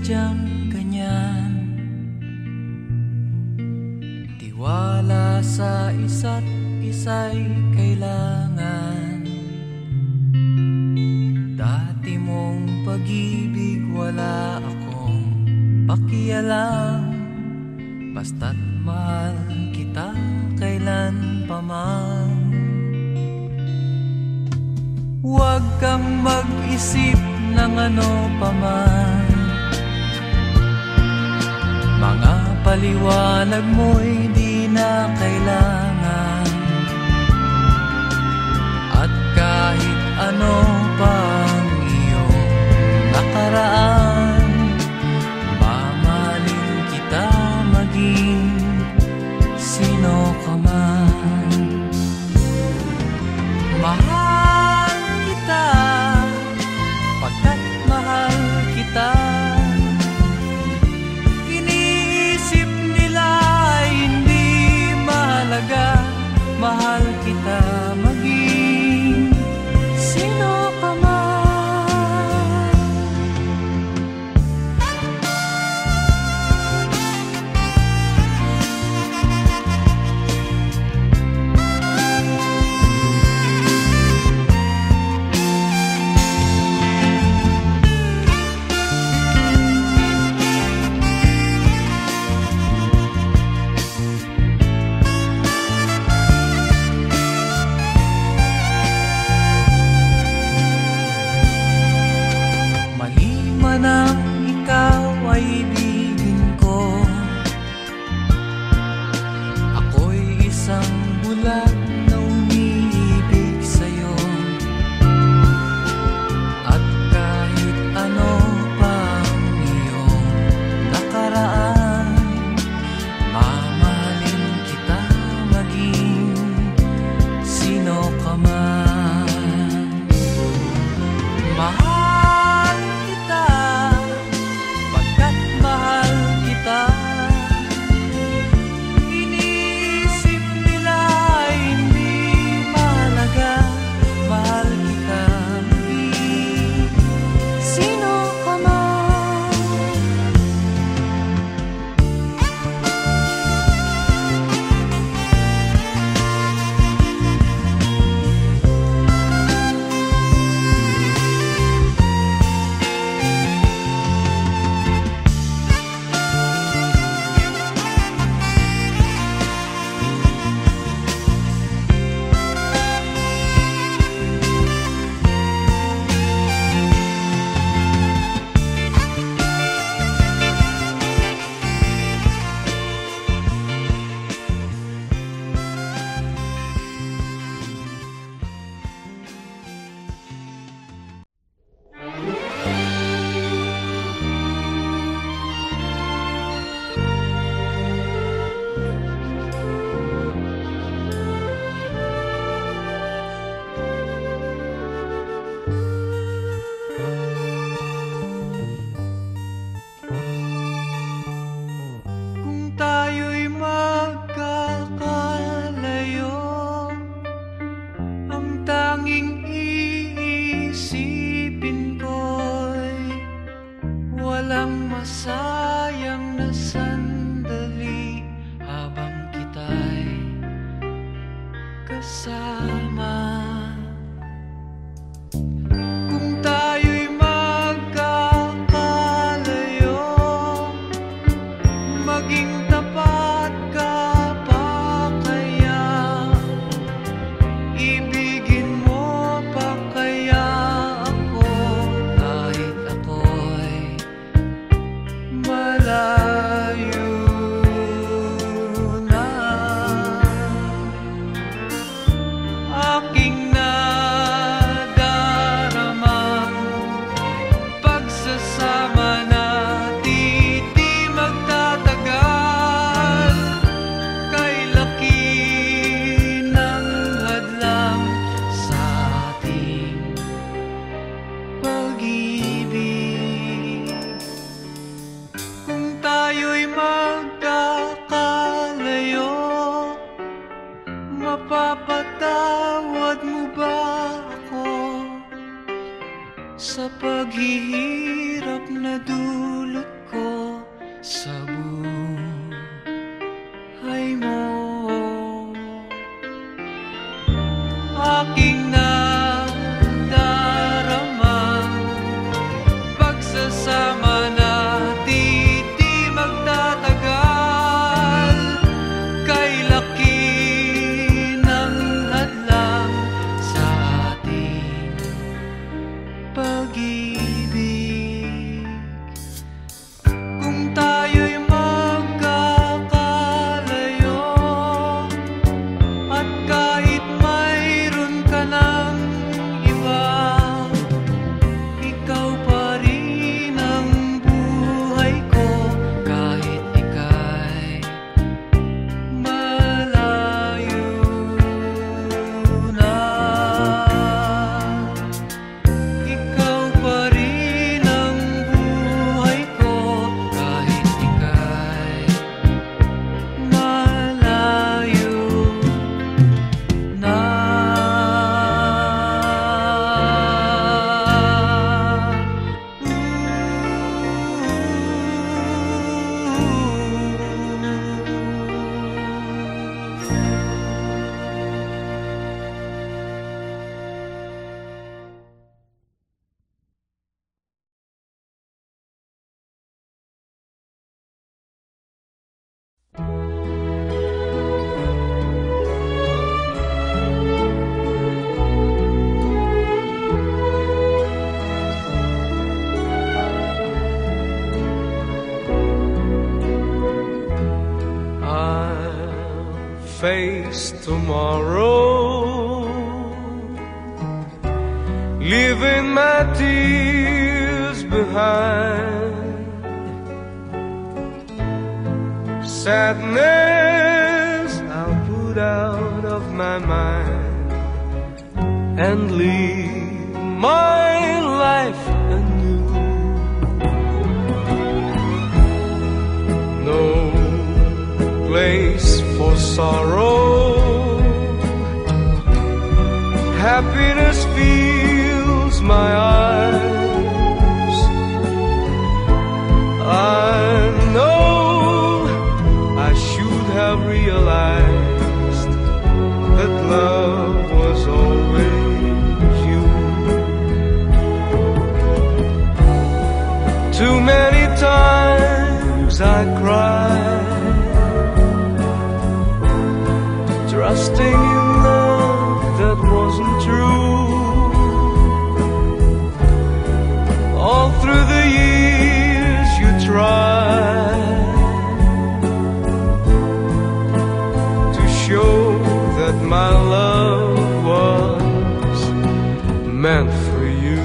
sadyang ganyan. Tiwala sa isa't isa'y kailangan. Dati mong pag-ibig wala akong pakialam. Basta't mahal kita kailan pa man. Huwag kang mag-isip ng ano pa man. Mga paliwanag mo'y di na kailangan. At kahit ano pang iyong nakaraan, mamahalin kita maging sino ka man. Mahal kita pagkat mahal kita. Iniisip nila ay hindi mahalaga. Mahal kita maging sino ka man. Nang ikaw ay ibigin ko, ako'y isang bulag na umiibig sa'yo. At kahit ano pang iyong nakaraan, mamahalin kita maging sino ka man. Mahal kita pagkat mahal kita. Iniisip nila ay hindi mahalaga. Mahal kita maging sino ka man. Kung tayo'y magkakalayo, ang tanging iisipin ko'y walang masayang na sandali habang kita'y kasama. Kung tayo'y magkakalayo, maging tapat ka pa kaya? Ibigin mo pa kaya ako kahit ako'y malayo na? Aking nadaramang pagsasama natin di magtatagal. face tomorrow, leaving my tears behind. Sadness I'll put out of my mind and live my life anew. No place for sorrow, happiness fills my eyes. I know I should have realized that love was always you. Too many times I cried, trusting in love that wasn't true. All through the years you tried to show that my love was meant for you.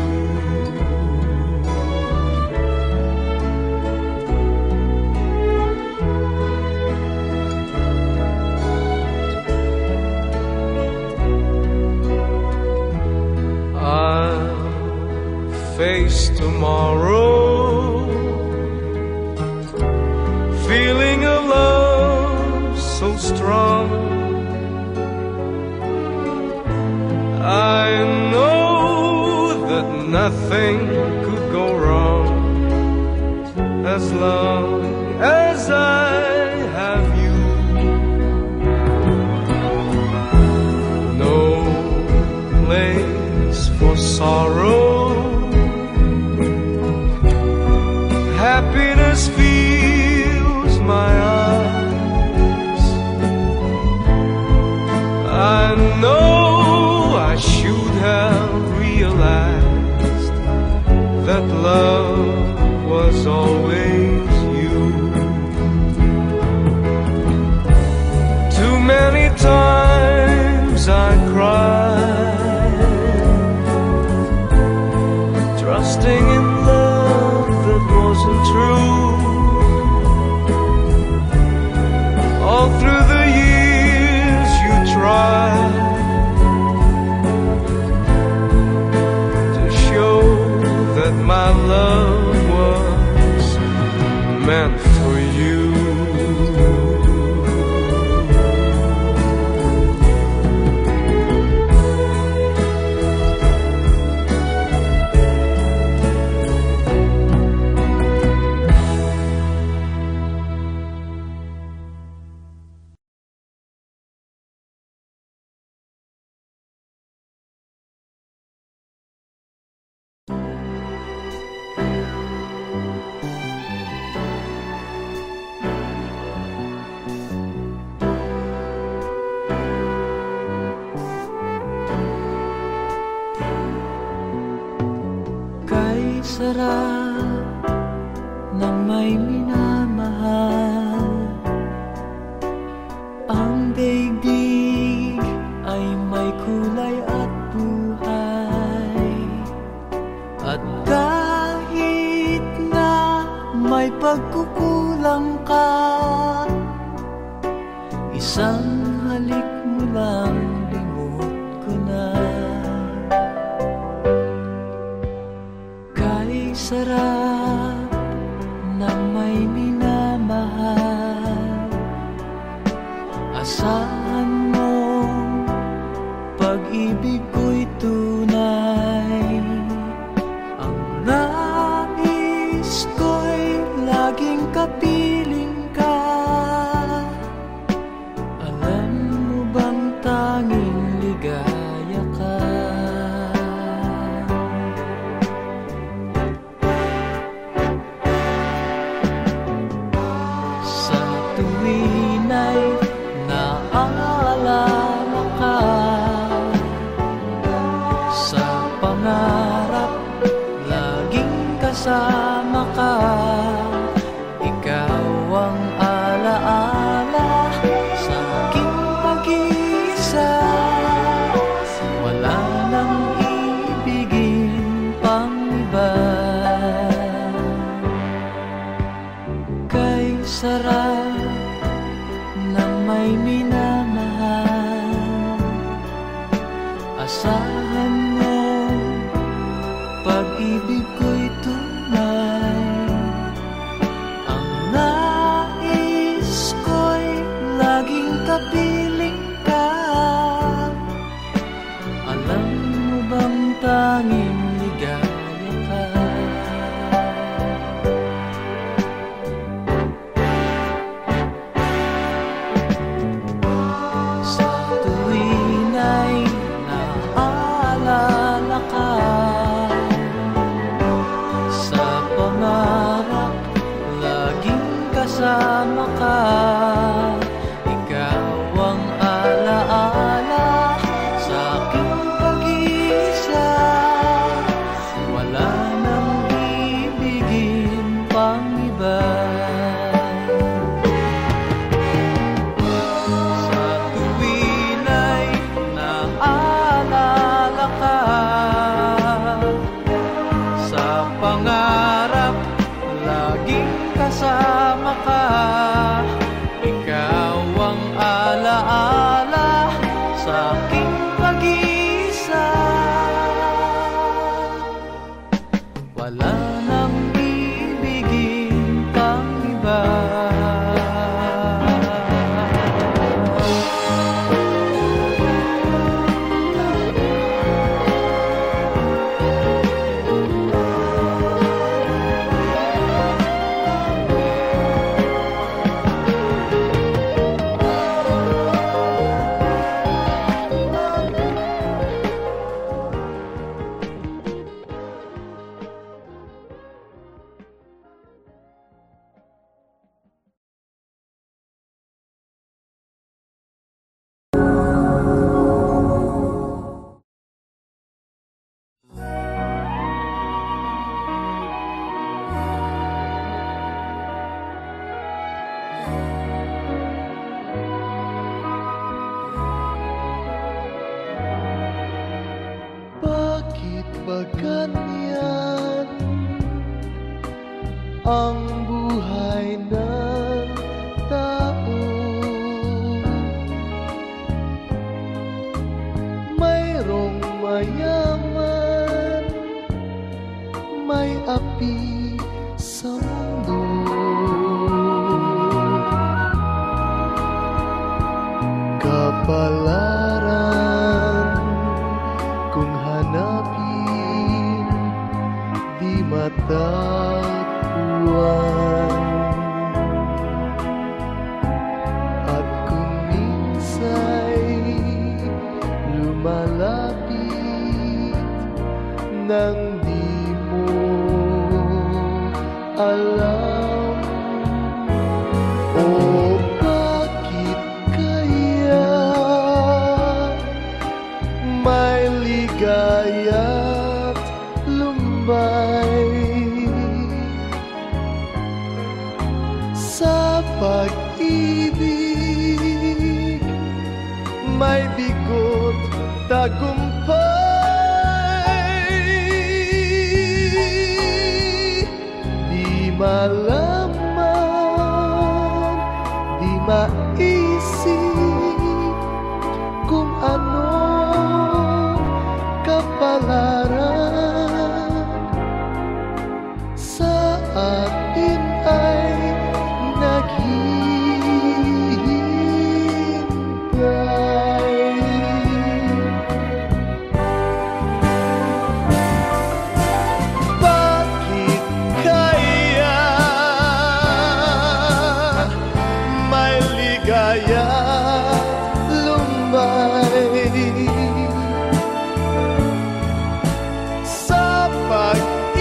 Face tomorrow, feeling of love so strong. I know that nothing could go wrong as long as I have you. No place for sorrow, happiness fills my eyes. I know I should have realized that love was always you. Too many times I cried, trusting in love that wasn't true. All through the years you tried to show that my love was meant for you. Sarap ng may minamahal, ang daigdig ay may kulay at buhay. At kahit na may pagkukulang ka, isang halik mo lang limot ko na. Sarap ng may minamahal, asahan mo pag-ibig ko'y tunay. Ang nais ko'y laging kapiling ka. Alam mo bang tanging ligaya ka? Sa tuwin ay ika'y minamahal. Asahan mo, pag-ibig ko'y tunay. Ang nais ko'y laging kapiling ka. Alam mo bang tanging ligaya ka? Sa tuwin ay naaalala ka, sa pangarap laging kasama ka. Ikaw ang alaala sa aking pag-iisa. Wala nang ibigin pang iba. Sa tuwin ay naaalala ka, sa pangarap laging kasama ka. Ikaw ang alaala sa aking pag-iisa. Wala nang ibigin pang iba. Bakit ba ganyan ang buhay ng tao? Mayroong mayaman, may api sa mundo. Kapalaran kung hanapin, di matakbuhan. At kung minsa'y lumalapit nang di mo alam, o bakit kaya may ligaya't lumbay sa pag-ibig? May bigot tagumpay, di malaman, di maisip kung ano kapalaran sa atin ay naghihintay. Bakit kaya may ligaya lumbay sa pag-ibig?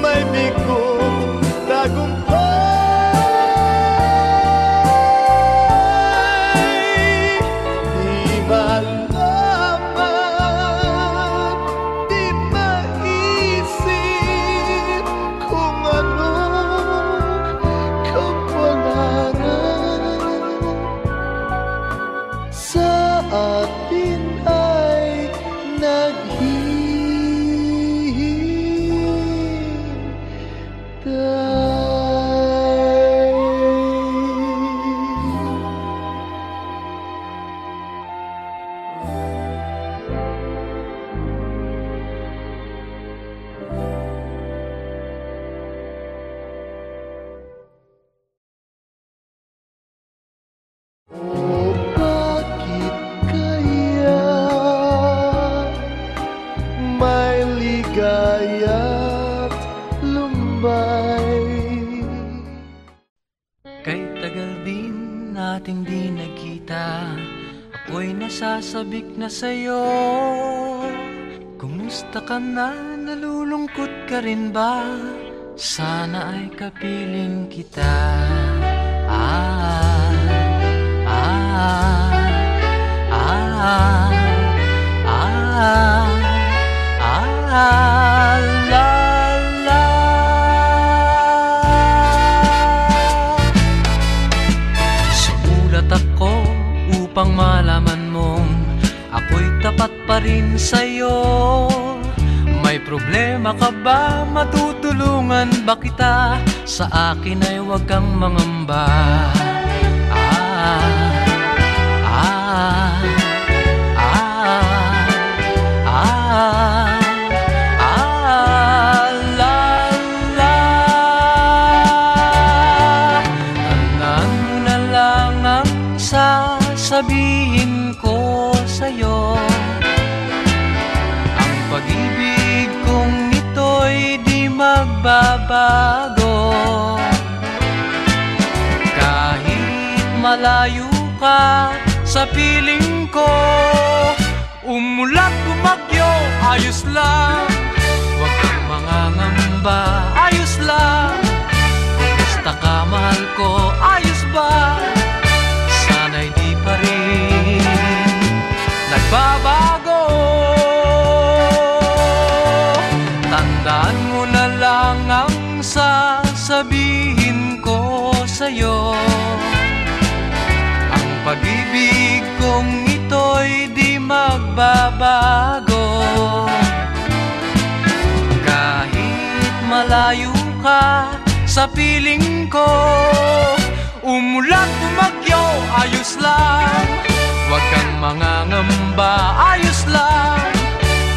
May bigot tagumpay, di malaman, di maisip kung ano kapalaran Kay tagal din nating di nagkita, ako'y nasasabik na sa'yo. Kumusta ka na? Nalulungkot ka rin ba? Sana ay kapiling kita. Ah, ah, ah, ah, ah, la, la. Sumulat ako upang malaman mong ako'y tapat pa rin sa'yo. May problema ka ba? Matutulungan ba kita? Sa akin ay huwag kang mangamba. Ah, ah, ah, ah, ah, la, la. Tandaan mo na lang ang sasabihin ko sa'yo. Ang pag-ibig kong ito'y di magbabago. Kahit malayo ka sa piling ko, umulat bumagyo, ayos lang. Huwag kang mangangamba, ayos lang. Kumusta ka, mahal ko, ayos ba? Sana'y di pa rin nagbabago. Tandaan mo na lang ang sasabihin ko sa'yo. Ang pag-ibig kong ito'y di magbabago. Kahit malayo ka sa piling ko, umulat bumagyo, ayos lang. Huwag kang mangangamba, ayos lang.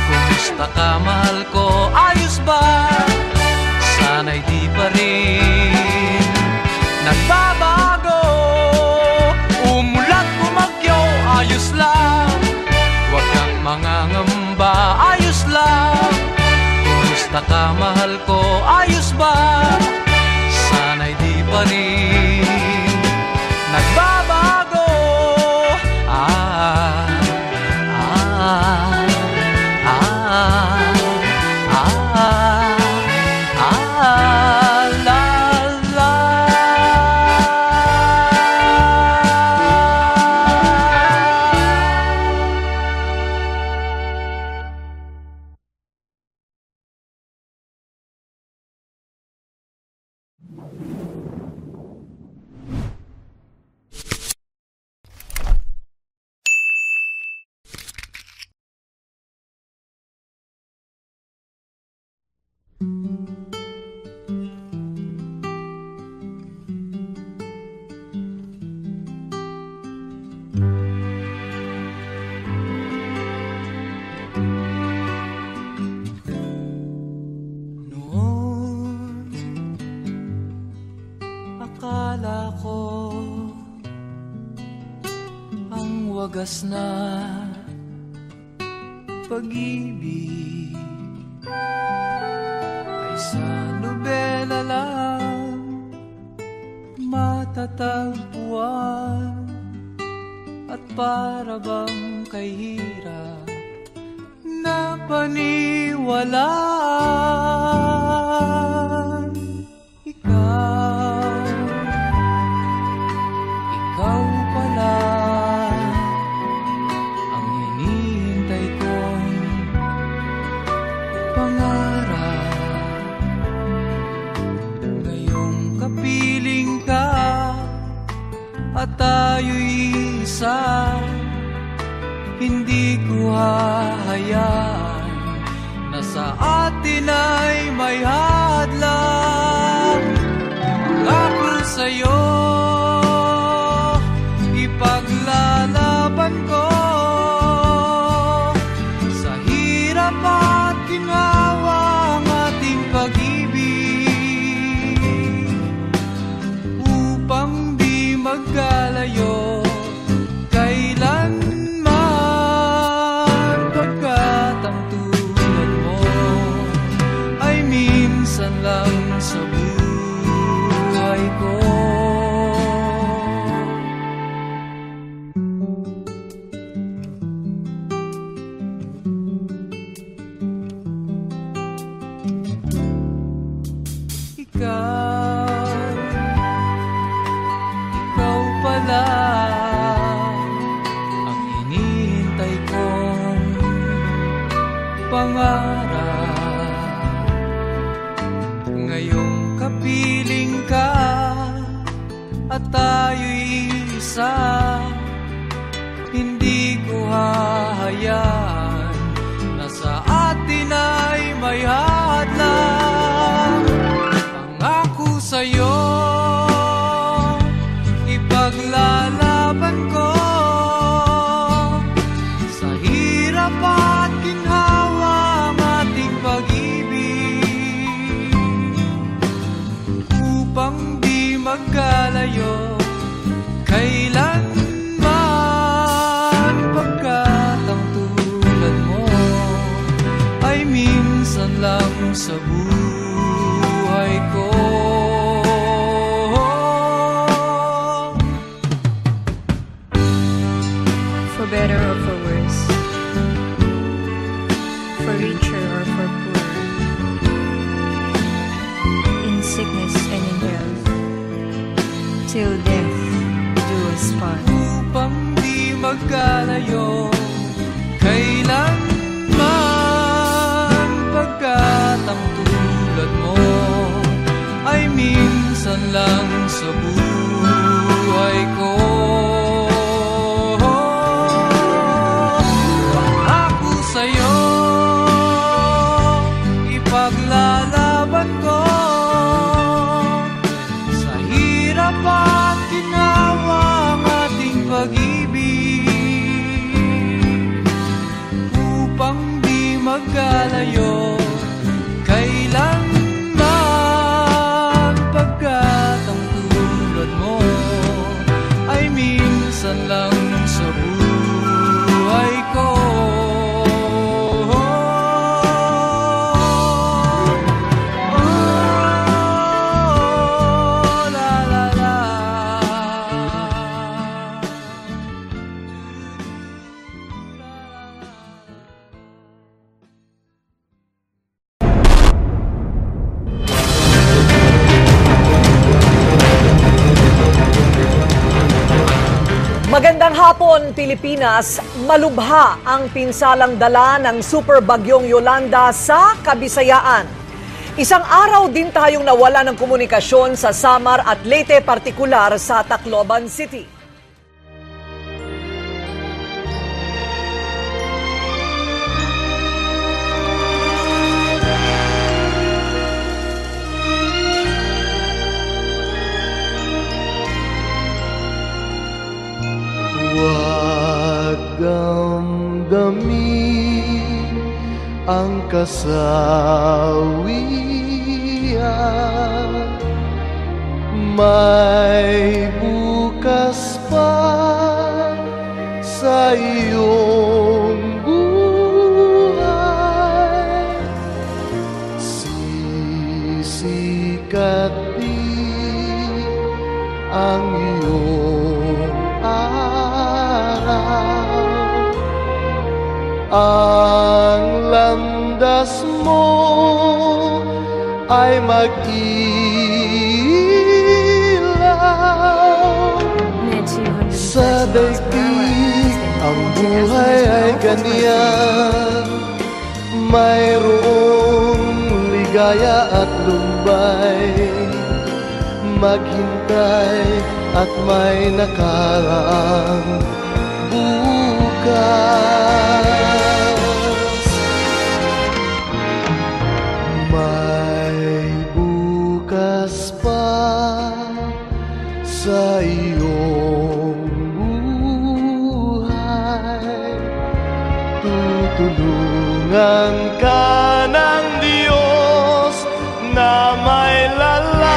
Kumusta ka, mahal ko, ayos ba? Sana'y di pa rin nagbabago. Umulat bumagyo, ayos lang. Huwag kang mangangamba, ayos lang. Kumusta ka, mahal ko, ayos ba? Sana'y di pa rin nagbabago. Ah, ah, akala ko ang wagas na pag-ibig ay sa nobela lang matatagpuan, at para bang kay hirap na paniwalaan. Ikaw pala ang hinihintay kong pangarap. Ngayong kapiling ka at tayo'y isa, hindi ko hahayaan na sa atin ay may hadlang. Pangako sa'yo, ipaglalaban ko sa hirap at ginawa ang ating pag-ibig, upang di magkalayo kailanman, pagkat ang tulad mo ay minsan lang sa buhay ko. lang ang hinihintay kong pangarap. Ngayong kapiling ka at tayo'y isa, hindi ko hahayaan na sa atin ay may hadlang. Pangako sa'yo, ipaglalaban ko sa hirap at ginhawa ang ating pag-ibig, upang di magkalayo kailanman, pagkat ang tulad mo ay minsan lang sa buhay ko. For better or for worse, for richer or for poor, in sickness and in health, till death do us part. Upang di magkalayo kailanman, pagkat ang tulad mo ay minsan lang sa buhay ko. Pangako sa'yo, ipaglalaban ko sa hirap at ginawa ang ating pag-ibig, upang di magkalayo kailanman, pagkat ang tulad mo ay minsan lang sa buhay ko. Magandang hapon, Pilipinas. Malubha ang pinsalang dala ng Super Bagyong Yolanda sa Kabisayaan. Isang araw din tayong nawala ng komunikasyon sa Samar at Leyte, partikular sa Tacloban City. Huwag damdamin ang kasawian, may bukas pa sa iyong buhay. Sisikat din ang iyong araw, ang landas mo ay mag-ilaw. Sa daigdig ang buhay ay ganyan, mayroong ligaya at lumbay, maghintay at may nakaraang bukas. May bukas pa sa iyong buhay, tutulungan ka ng Diyos na may lalang.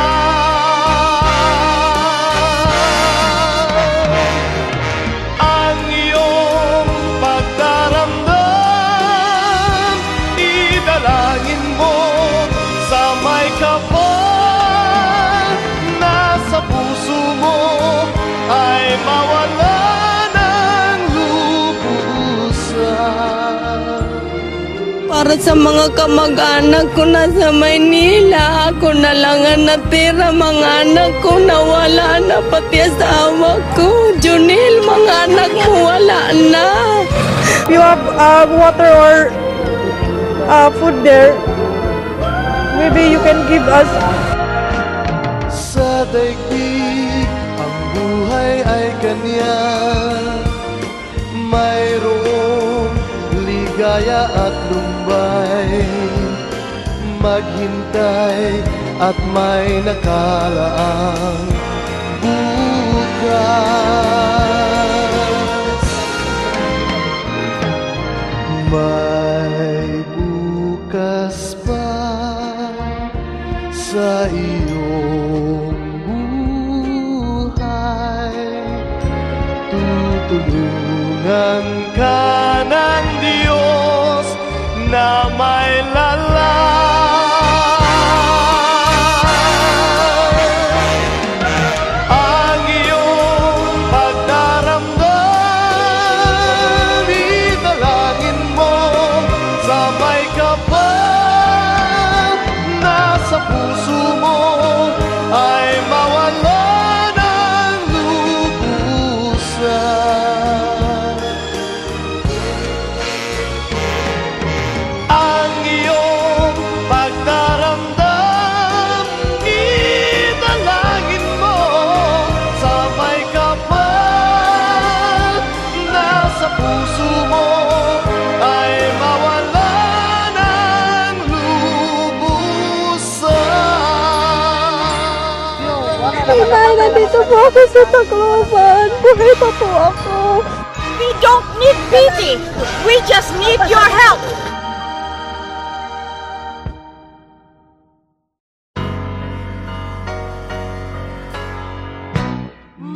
para sa mga kamag-anak ko na sa Maynila. Ako na lang ang natira, mga anak ko nawala na, pati asawa ko. Junil, mga anak mo wala na. You have water or food there. Maybe you can give us. Sa daigdig ang buhay ay ganyan, mayroong ligaya at lumbay, maghintay at may nakalaang bukas. May bukas pa sa iyong buhay, tutulungan ka ng Diyos na may ang iyong pagdaramdam, idalangin mo sa may kapal na sa puso mo ay mawala ng lubusan. Ang iyong pagdaramdam, idalangin mo sa may kapal na sa puso mo ay mawala ng lubusan. Inay, nandito po ako sa Tacloban. Buhay pa po ako. We don't need pity. We just need your help.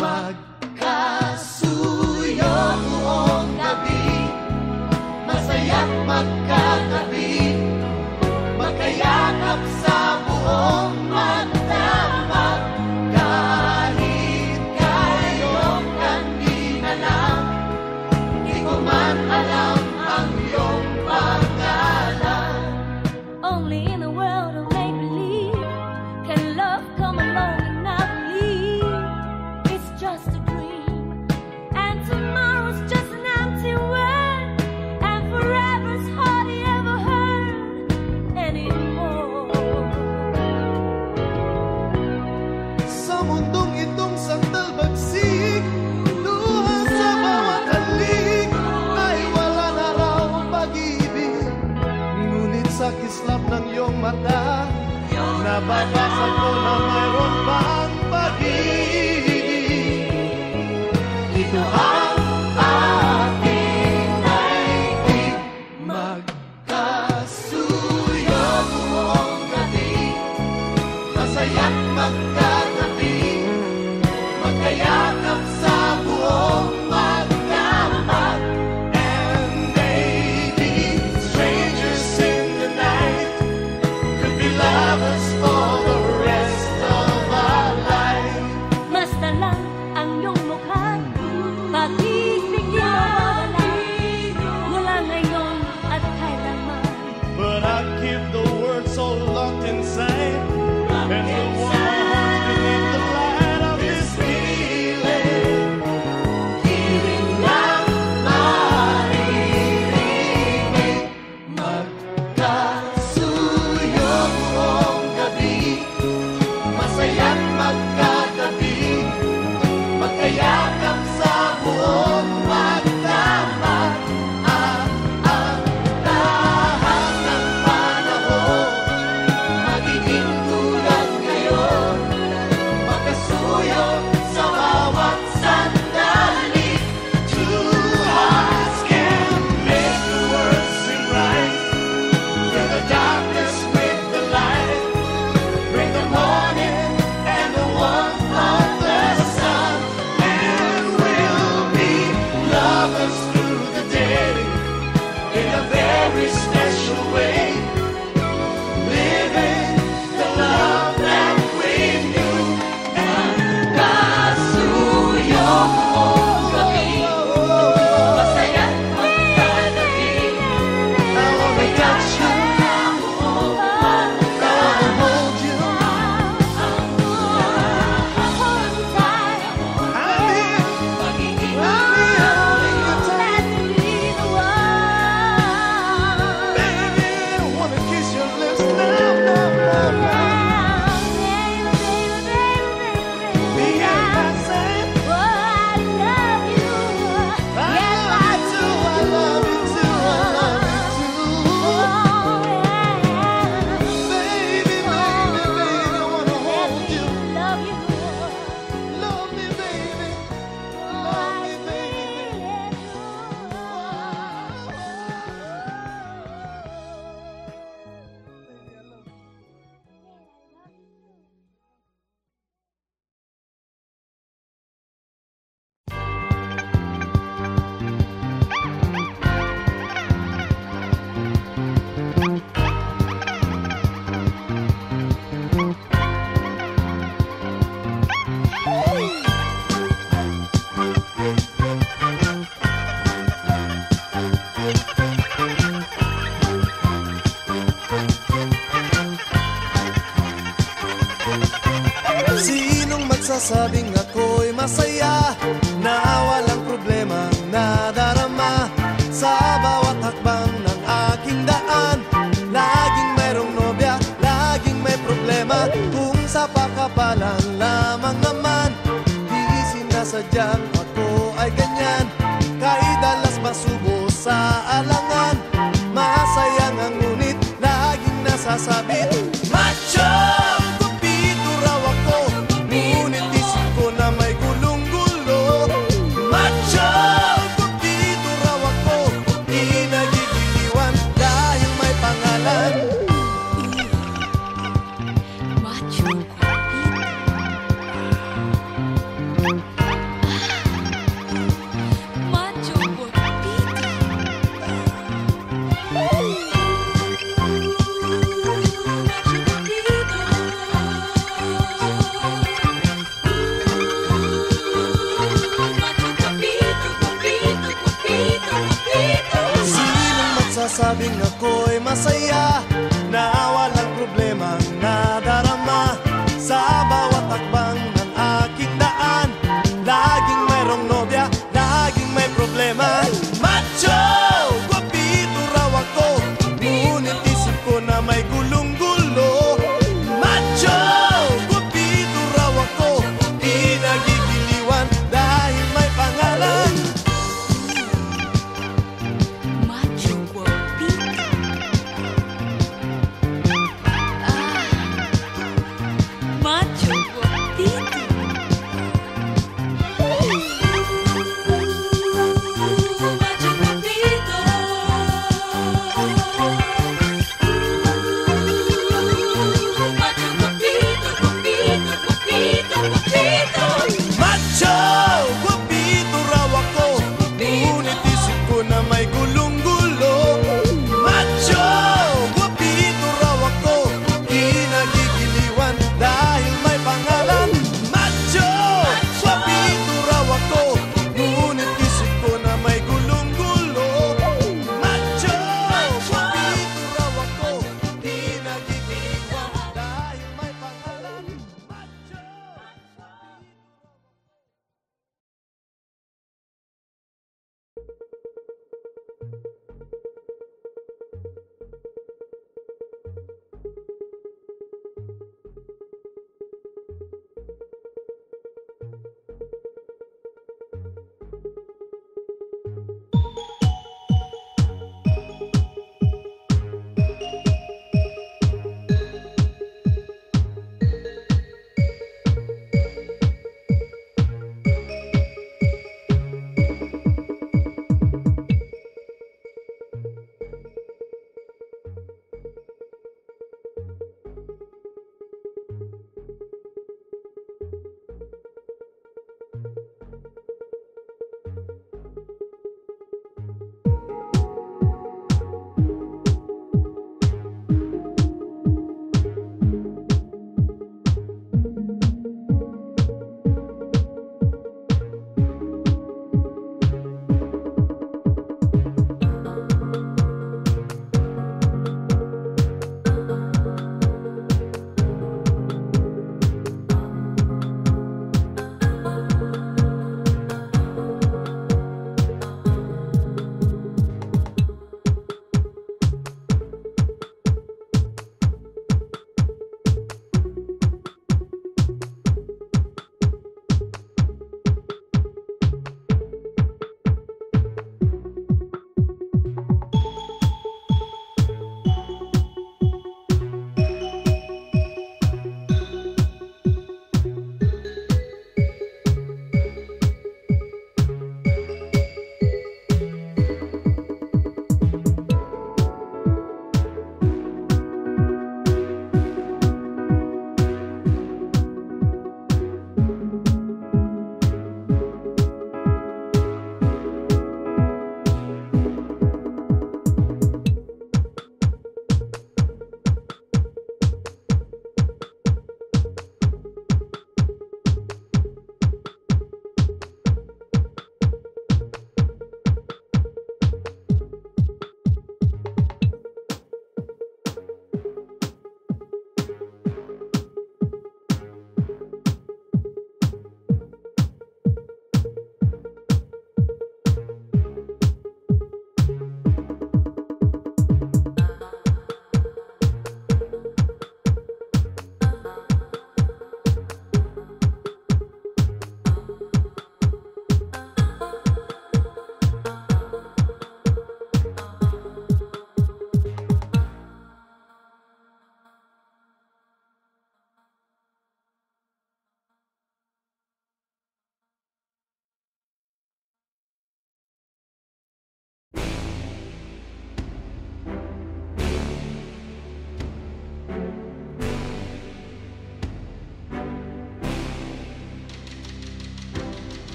Magkasuyo buong gabi, masaya't magkatabi, magkayakap sa buong magdamag. Kahit kayong kanina lang, di ko man alam ang iyong pangalan. Only in a world of make-believe can love come along and not believe it's just a dream, and tomorrow's just an empty word, and forever's hardly ever heard anymore. Sa mundong itong sandal bagsik, luha sa bawat halik, ay wala na raw pag-ibig. Ngunit sa kislap ng iyong mata, nababasa ko na mayroon pang pag-ibig. Ito ang ating daigdig, magkasuyo buong gabi, masaya't magkatabi, magkayakap sa buong magdamag. And maybe strangers in the night could be lovers for the rest of our life. Basta lang ang iyong mukha, pag-ibig di mawawala, mula ngayon at kailanman. But I keep the words so locked inside, and the warm beneath the light of His feeling. ako'y masaya na walang problemang nadarama sa bawat hakbang ng aking daan. Laging mayroong nobya, laging may problema, kung sa pakapalan lamang naman. Di sinasadyang ako ay ganyan, kahit dalas masubo sa alangan. Masaya nga ngunit laging nasasabit, macho! Kupito raw ako, ngunit isip ko na may gulong-gulo. Macho! Kupito raw ako, di nagigiliwan dahil may pangalan. Macho Macho Sinong magsasabing ako'y masaya na walang problemang nadarama sa bawat hakbang ng aking daan. Laging mayroong nobya, laging may problema. Macho! Guwapito raw ako, ngunit isip ko na may gulong-gulo. Macho! Guwapito raw ako, di nagigiliwan dahil may pangalan. Macho guapito.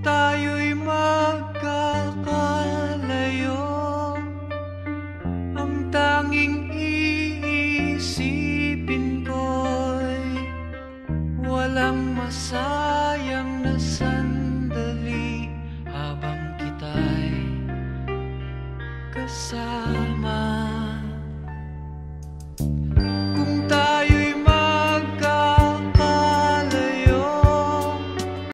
tayo'y